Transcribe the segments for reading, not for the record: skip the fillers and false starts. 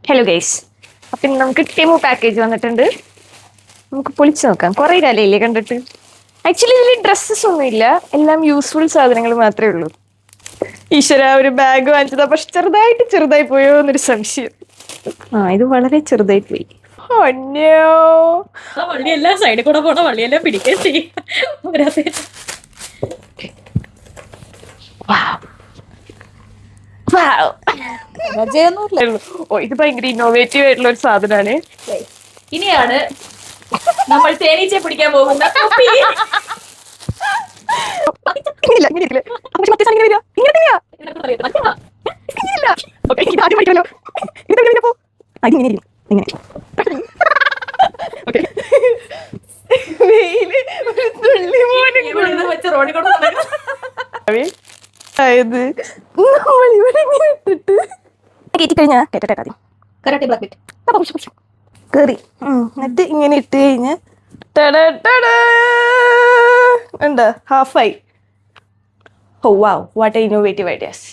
Hello guys, അപ്പം നമുക്ക് Temu package വന്നിട്ടുണ്ട്. നമുക്ക് പൊളിച്ചു നോക്കാം. കുറേ കാലമില്ലേ കണ്ടിട്ട്. ആക്ച്വലി ഇതിൽ ഡ്രസ്സസ് ഒന്നുമില്ല, എല്ലാം യൂസ്ഫുൾ സാധനങ്ങൾ മാത്രമേ ഉള്ളൂ. ഈശ്വര, ഒരു ബാഗ് വാങ്ങിച്ചതാ, പക്ഷെ ചെറുതായി പോയോ എന്നൊരു സംശയം. ഇത് വളരെ ചെറുതായി പോയി. വള്ളിയെല്ലാം സൈഡിൽ കൂടെ പോണ വള്ളിയെല്ലാം പിടിക്കുകയും ചെയ്യും. ഇത് ഭയങ്കര ഇന്നോവേറ്റീവ് ആയിട്ടുള്ള ഒരു സാധനമാണ്. ഇനിയാണ് നമ്മൾ തേനീച്ചയെ പിടിക്കാൻ പോകുന്ന റോഡിൽ കൂടെ അതായത് കേറി എന്നിട്ട് ഇങ്ങനെ ഇട്ട് കഴിഞ്ഞ് എന്താ ഹാഫായി. ഓ വാവ്, വാട്ട് എ ഇന്നോവേറ്റീവ് ഐഡിയാസ്.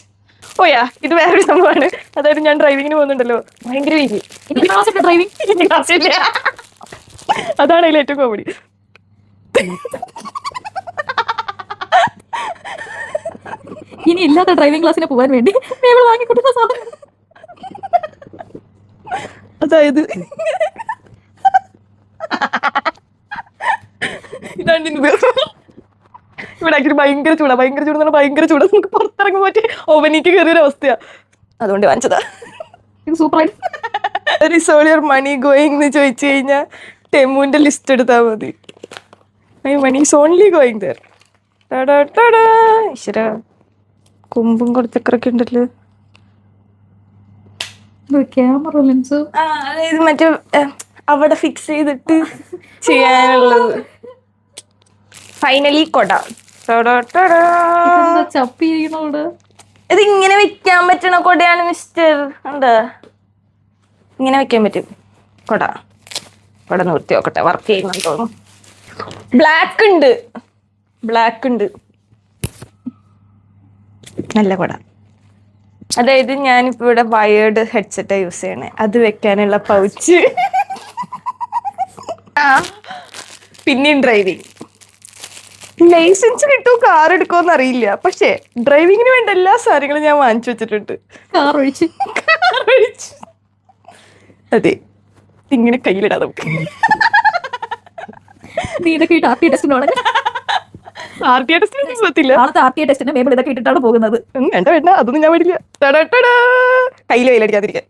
ഓയാ, ഇത് വേറൊരു സംഭവമാണ്. അതായത് ഞാൻ ഡ്രൈവിങ്ങിന് പോകുന്നുണ്ടല്ലോ, ഭയങ്കര വീതി ഡ്രൈവിംഗ്. അതാണ് അതിൽ ഏറ്റവും കോമഡി. ഇനി ഇല്ലാത്ത ഡ്രൈവിംഗ് ക്ലാസ്സിന് പോകാൻ വേണ്ടി വാങ്ങിക്കൊടുത്ത സാധനം. അതായത് ഇതാണ് ഇവിടെ ആക്കി ഭയങ്കര ചൂടാ. ഭയങ്കര ചൂടാ. നമുക്ക് പുറത്തിറങ്ങാൻ പറ്റിയ ഓവനിക്ക് കയറിയൊരു അവസ്ഥയാ. അതുകൊണ്ട് വാങ്ങിച്ചതാ. ഇത് സൂപ്പറായിട്ട്. സോളിയർ മണി ഗോയിങ് എന്ന് ചോദിച്ചു കഴിഞ്ഞാൽ ടെമുവിന്റെ ലിസ്റ്റ് എടുത്താൽ മതി. Money is only going there. ഈശ്വര, കൊമ്പും കുറച്ചൊക്കെ ഉണ്ടല്ലോ. ക്യാമറ ലെൻസ് അതായത് മറ്റേ അവിടെ ഫിക്സ് ചെയ്തിട്ട് ചെയ്യാനുള്ളത്. ഫൈനലി കൊട. ചപ്പിയോട് ഇത് ഇങ്ങനെ വെക്കാൻ പറ്റണ കൊടയാണ് മിസ്റ്റർ. എന്താ ഇങ്ങനെ വെക്കാൻ പറ്റും കൊട. കൊട നിർത്തി നോക്കട്ടെ, വർക്ക് ചെയ്യുന്നു തോന്നുന്നു. ബ്ലാക്ക് ഉണ്ട്. നല്ല കൊട. അതായത് ഞാനിപ്പോ ഇവിടെ വയേർഡ് ഹെഡ്സെറ്റാ യൂസ് ചെയ്യണേ. അത് വെക്കാനുള്ള പൗച്ച്. പിന്നെയും ഡ്രൈവിംഗ് ലൈസൻസ് കിട്ടുമോ, കാർ എടുക്കുമോന്ന് അറിയില്ല. പക്ഷേ ഡ്രൈവിങ്ങിന് വേണ്ട എല്ലാ സാധനങ്ങളും ഞാൻ വാങ്ങിച്ചു വെച്ചിട്ടുണ്ട്. കാർ ഒഴിച്ച് അതെ, ഇങ്ങനെ കയ്യിലിടാം നമുക്ക്. നീ ഇതൊക്കെ ഇട്ട് RTA ടെസ്റ്റിന് ടെസ്റ്റിന് മേബിൾ ഇതൊക്കെ ഇട്ടിട്ടാണ് പോകുന്നത്. വേണ്ട, അതൊന്നും ഞാൻ വേണ്ടില്ല. കയ്യിൽ വെയിലടിക്കാതിരിക്കാൻ.